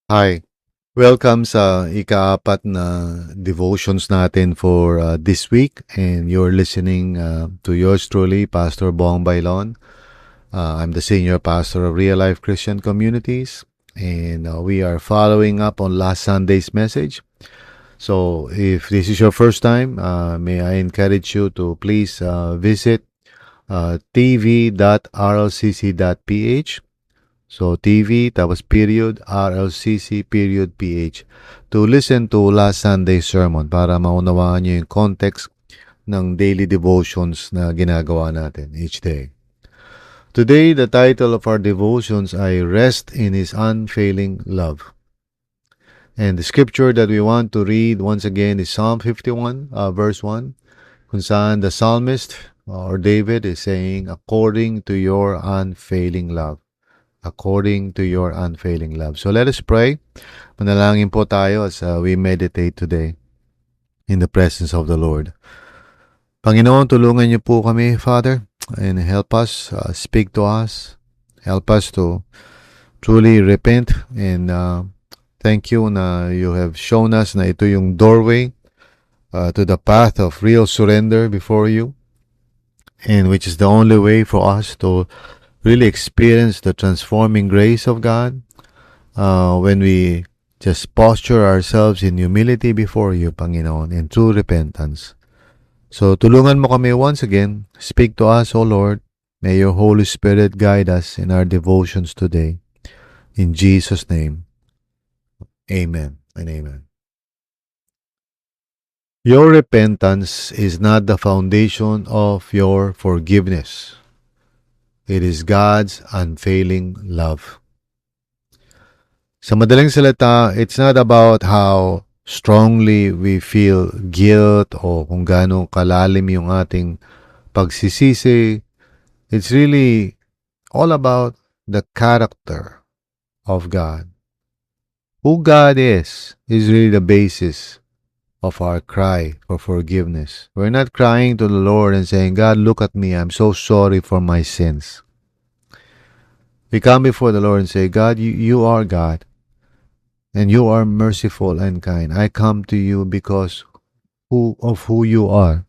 Hi. Welcome sa ikaapat na devotions natin for this week. And you're listening to yours truly, Pastor Bong Bailon. I'm the senior pastor of Real Life Christian Communities. And we are following up on last Sunday's message. So if this is your first time, may I encourage you to please visit tv.rlcc.ph. So, TV, tapos period, RLCC, period, PH. To listen to last Sunday's sermon para maunawaan nyo yung context ng daily devotions na ginagawa natin each day. Today, the title of our devotions ay Rest in His Unfailing Love. And the scripture that we want to read once again is Psalm 51, verse 1, kung saan the psalmist or David is saying, according to your unfailing love. According to your unfailing love. So let us pray. Manalangin po tayo as we meditate today in the presence of the Lord. Panginoon, tulungan niyo po kami, Father, and help us, speak to us. Help us to truly repent and thank you na you have shown us na ito yung doorway to the path of real surrender before you, and which is the only way for us to really experience the transforming grace of God when we just posture ourselves in humility before you, Panginoon, in true repentance. So, tulungan mo kami once again. Speak to us, O Lord. May your Holy Spirit guide us in our devotions today. In Jesus' name, amen and amen. Your repentance is not the foundation of your forgiveness. It is God's unfailing love. Sa madaling salita, it's not about how strongly we feel guilt o kung gaano kalalim yung ating pagsisisi. It's really all about the character of God. Who God is really the basis of our cry for forgiveness. We're not crying to the Lord and saying, God, look at me. I'm so sorry for my sins. We come before the Lord and say, God, you are God. And you are merciful and kind. I come to you because of who you are.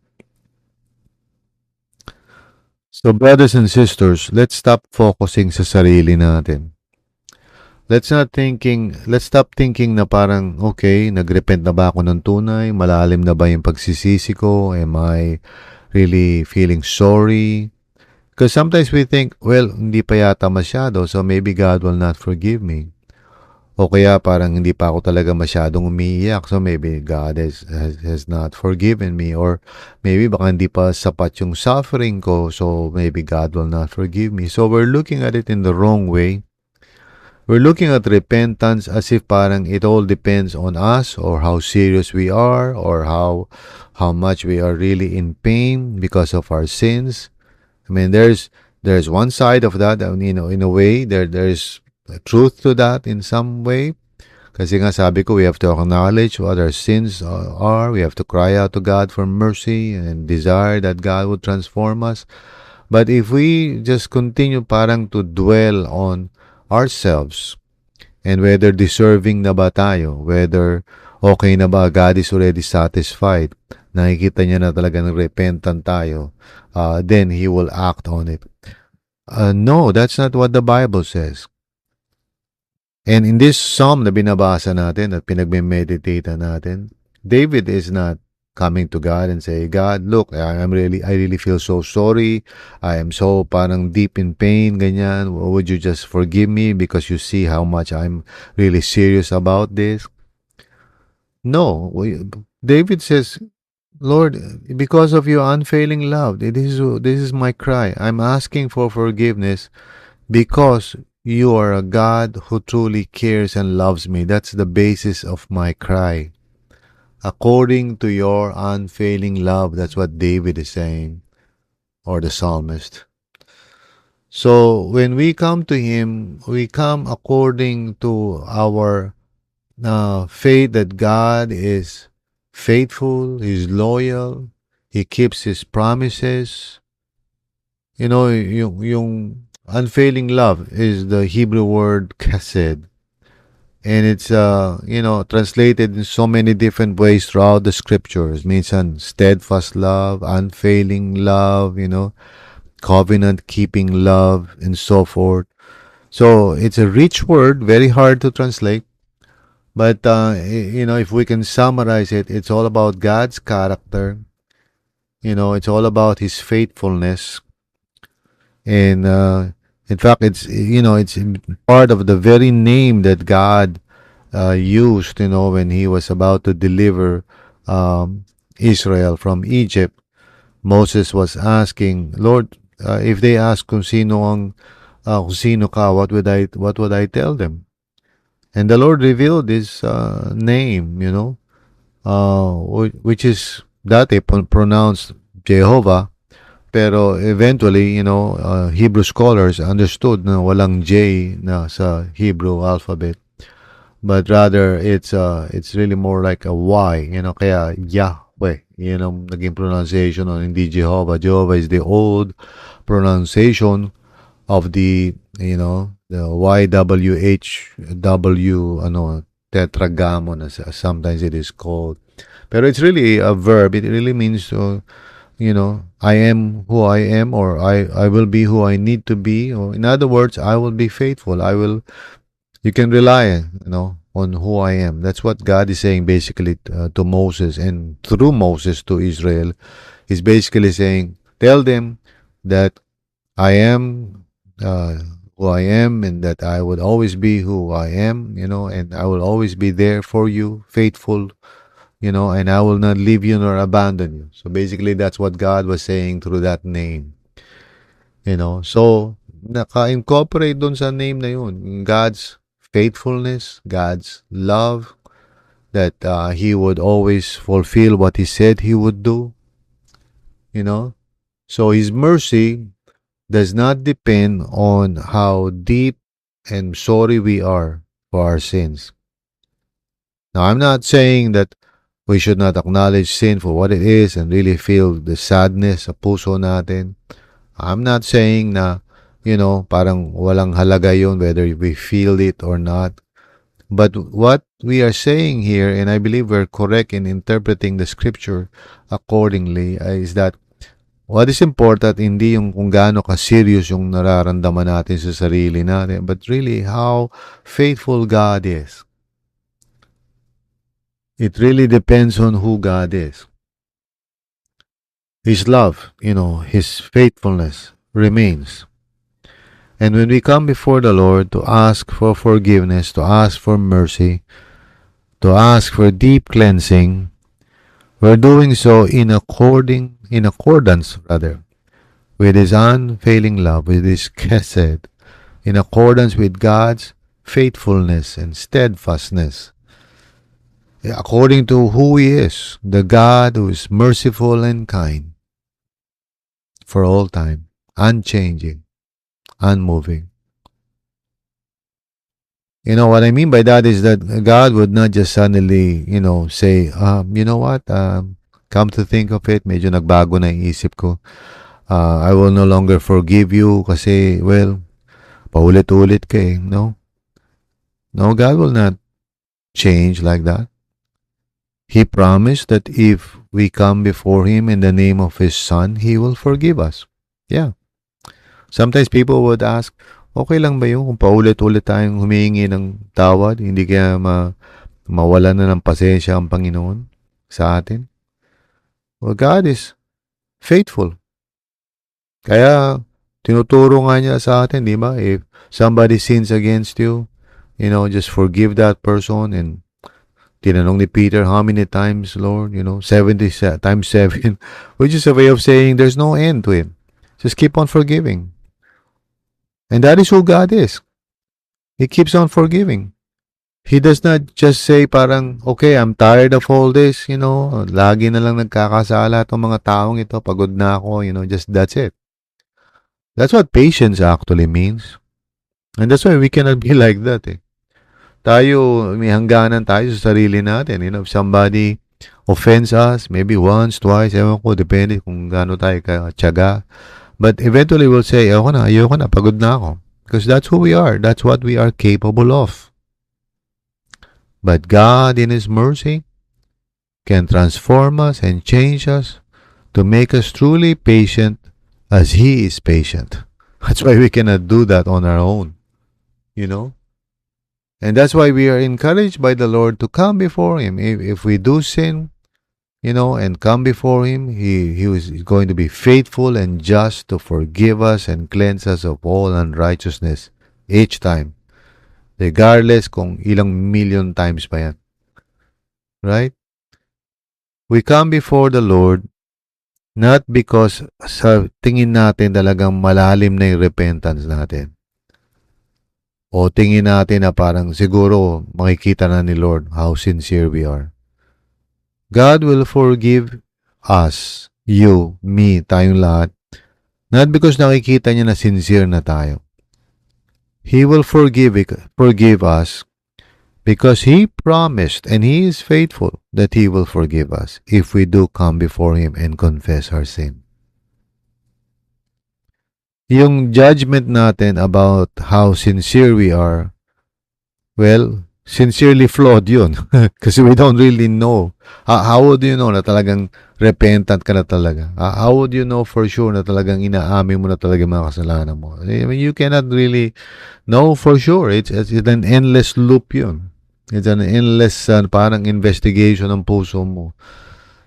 So brothers and sisters, let's stop focusing sa sarili natin. Let's stop thinking na parang, okay, nagrepent na ba ako ng tunay? Malalim na ba yung pagsisisi ko? Am I really feeling sorry? Because sometimes we think, well, hindi pa yata masyado, so maybe God will not forgive me. O kaya parang hindi pa ako talaga masyadong umiiyak. So maybe God has not forgiven me. Or maybe baka hindi pa sapat yung suffering ko. So maybe God will not forgive me. So we're looking at it in the wrong way. We're looking at repentance as if parang it all depends on us or how serious we are or how much we are really in pain because of our sins. I mean, there's one side of that, in a way, there's truth to that in some way. Kasi nga sabi ko, we have to acknowledge what our sins are. We have to cry out to God for mercy and desire that God would transform us. But if we just continue parang to dwell on ourselves and whether deserving na ba tayo, whether okay na ba, God is already satisfied, nakikita niya na talaga ng repentant tayo, then He will act on it. No, that's not what the Bible says. And in this psalm na binabasa natin at pinagme-meditate natin, David is not coming to God and say, God, look, I really feel so sorry. I am so parang deep in pain, ganyan. Would you just forgive me because you see how much I'm really serious about this? No. David says, Lord, because of your unfailing love, this is my cry. I'm asking for forgiveness because you are a God who truly cares and loves me. That's the basis of my cry. According to your unfailing love, that's what David is saying, or the psalmist. So when we come to Him, we come according to our faith that God is faithful, He's loyal, He keeps His promises. You know, yung unfailing love is the Hebrew word chesed. And it's, translated in so many different ways throughout the scriptures. Minsan, steadfast love, unfailing love, covenant keeping love, and so forth. So it's a rich word, very hard to translate. But, if we can summarize it, it's all about God's character. It's all about His faithfulness. And, in fact, it's part of the very name that God used, when He was about to deliver Israel from Egypt. Moses was asking, Lord, if they ask kung sino ka, what would I tell them? And the Lord revealed His name, which is dati pronounced Jehovah, pero eventually, Hebrew scholars understood na walang J na sa Hebrew alphabet, but rather it's really more like a Y, kaya Yahweh, ang naging pronunciation, hindi Jehovah. Jehovah is the old pronunciation of the YWHW, tetragramon, as sometimes it is called. Pero it's really a verb. It really means I am who I am, or I will be who I need to be, or in other words, I will be faithful. You can rely, on who I am. That's what God is saying basically to Moses, and through Moses to Israel. He's basically saying, tell them that I am who I am, and that I would always be who I am, and I will always be there for you, faithful, and I will not leave you nor abandon you. So basically, that's what God was saying through that name. So naka-incorporate dun sa name na yun, God's faithfulness, God's love, that He would always fulfill what He said He would do. So His mercy does not depend on how deep and sorry we are for our sins. Now, I'm not saying that we should not acknowledge sin for what it is and really feel the sadness sa puso natin. I'm not saying na, parang walang halaga yun whether we feel it or not. But what we are saying here, and I believe we're correct in interpreting the scripture accordingly, is that what is important, hindi yung kung gaano ka-serious yung nararamdaman natin sa sarili natin, but really how faithful God is. It really depends on who God is. His love, His faithfulness remains. And when we come before the Lord to ask for forgiveness, to ask for mercy, to ask for deep cleansing, we're doing so in accordance with His unfailing love, with His chesed, in accordance with God's faithfulness and steadfastness, according to who He is, the God who is merciful and kind for all time, unchanging, unmoving. What I mean by that is that God would not just suddenly, say, you know what, come to think of it, medyo nagbago na yung isip ko. I will no longer forgive you kasi, well, paulit-ulit ka eh. No, God will not change like that. He promised that if we come before Him in the name of His Son, He will forgive us. Yeah. Sometimes people would ask, okay lang ba yun kung paulit-ulit tayong humihingi ng tawad? Hindi kaya mawala na ng pasensya ang Panginoon sa atin? Well, God is faithful. Kaya, tinuturo nga niya sa atin, di ba? If somebody sins against you, just forgive that person. And tinanong ni Peter, how many times, Lord? 70 times 7, which is a way of saying there's no end to it. Just keep on forgiving. And that is who God is. He keeps on forgiving. He does not just say parang, okay, I'm tired of all this, lagi na lang nagkakasala itong mga taong ito, pagod na ako, just that's it. That's what patience actually means. And that's why we cannot be like that eh. Tayo, may hangganan tayo sa sarili natin. If somebody offends us, maybe once, twice, ewan ko, depende kung gaano tayo katyaga. But eventually we'll say, ayoko na, pagod na ako. Because that's who we are. That's what we are capable of. But God, in His mercy, can transform us and change us to make us truly patient as He is patient. That's why we cannot do that on our own, you know? And that's why we are encouraged by the Lord to come before Him. If we do sin, and come before Him, He is going to be faithful and just to forgive us and cleanse us of all unrighteousness each time. Regardless kung ilang million times pa yan. Right? We come before the Lord not because sa tingin natin talagang malalim na yung repentance natin. O tingin natin na parang siguro makikita na ni Lord how sincere we are. God will forgive us, you, me, tayong lahat, not because nakikita niya na sincere na tayo. He will forgive us because He promised and He is faithful that He will forgive us if we do come before Him and confess our sin. Yung judgment natin about how sincere we are, well, sincerely flawed yun. Kasi we don't really know. How would you know na talagang repentant ka na talaga? How would you know for sure na talagang inaamin mo na talaga mga kasalanan mo? I mean, you cannot really know for sure. It's an endless loop yun. It's an endless parang investigation ng puso mo.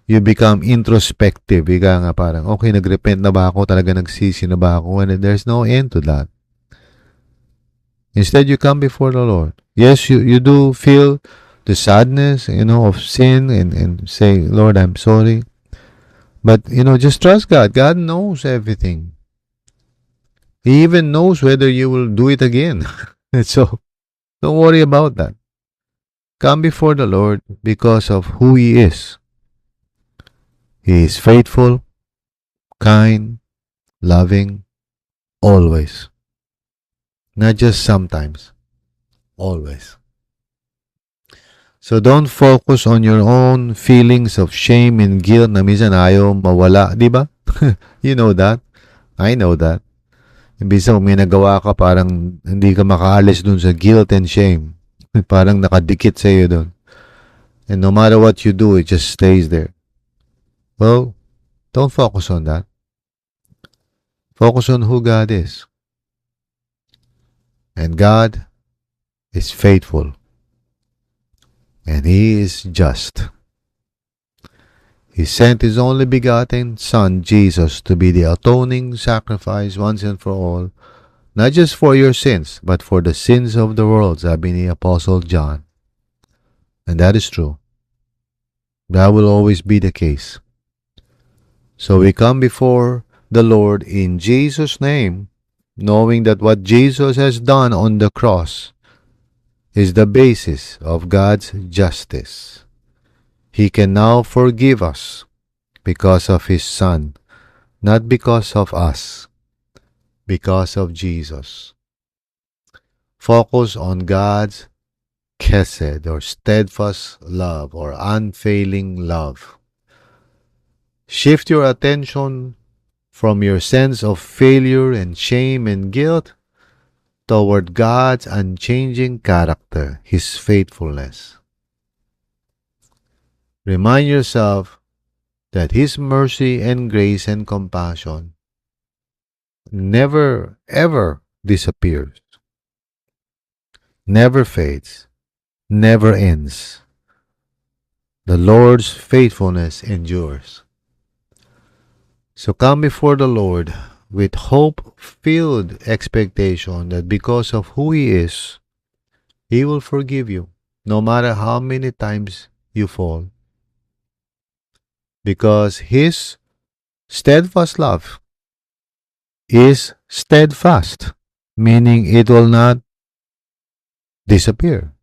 You become introspective. Ika nga parang, okay, nagrepent na ba ako? Talaga nagsisi na ba ako? And there's no end to that. Instead, you come before the Lord. Yes, you do feel the sadness, of sin and say, Lord, I'm sorry. But, just trust God. God knows everything. He even knows whether you will do it again. So, don't worry about that. Come before the Lord because of who He is. He is faithful, kind, loving, always. Not just sometimes, always. So don't focus on your own feelings of shame and guilt na minsan ayaw mawala, di ba? You know that. I know that. Imbis kung may nagawa ka, parang hindi ka makaalis dun sa guilt and shame. Parang nakadikit sa iyo dun. And no matter what you do, it just stays there. Well, don't focus on that. Focus on who God is. And God is faithful. And He is just. He sent His only begotten Son, Jesus, to be the atoning sacrifice once and for all, not just for your sins, but for the sins of the world, sabi ni Apostle John. And that is true. That will always be the case. So we come before the Lord in Jesus' name, knowing that what Jesus has done on the cross is the basis of God's justice. He can now forgive us because of His Son, not because of us, because of Jesus. Focus on God's chesed or steadfast love or unfailing love. Shift your attention from your sense of failure and shame and guilt toward God's unchanging character, His faithfulness. Remind yourself that His mercy and grace and compassion never ever disappears, never fades, never ends. The Lord's faithfulness endures. So come before the Lord with hope-filled expectation that because of who He is, He will forgive you no matter how many times you fall. Because His steadfast love is steadfast, meaning it will not disappear.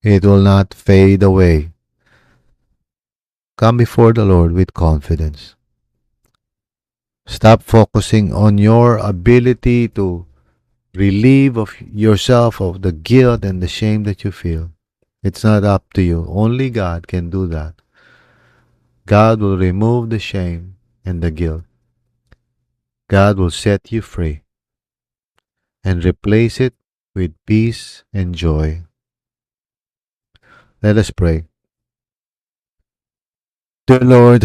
It will not fade away. Come before the Lord with confidence. Stop focusing on your ability to relieve yourself of the guilt and the shame that you feel. It's not up to you. Only God can do that. God will remove the shame and the guilt. God will set you free and replace it with peace and joy. Let us pray. Dear Lord,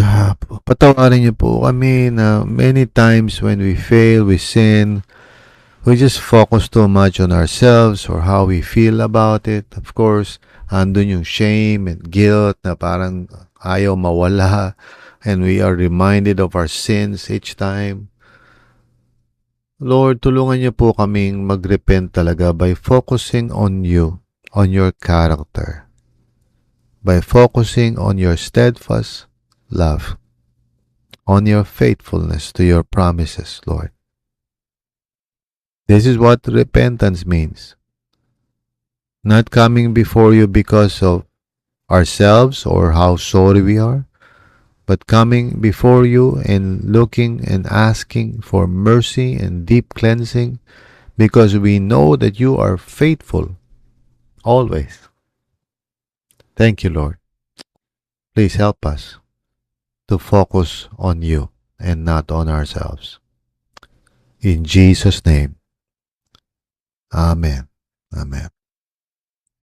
patawarin niyo po kami na many times when we fail, we sin, we just focus too much on ourselves or how we feel about it. Of course, andun yung shame and guilt na parang ayaw mawala, and we are reminded of our sins each time. Lord, tulungan niyo po kaming mag-repent talaga by focusing on you, on your character, by focusing on your steadfast love, on your faithfulness to your promises, Lord. This is what repentance means. Not coming before you because of ourselves or how sorry we are, but coming before you and looking and asking for mercy and deep cleansing because we know that you are faithful always. Thank you, Lord. Please help us to focus on you and not on ourselves. In Jesus' name, Amen. Amen.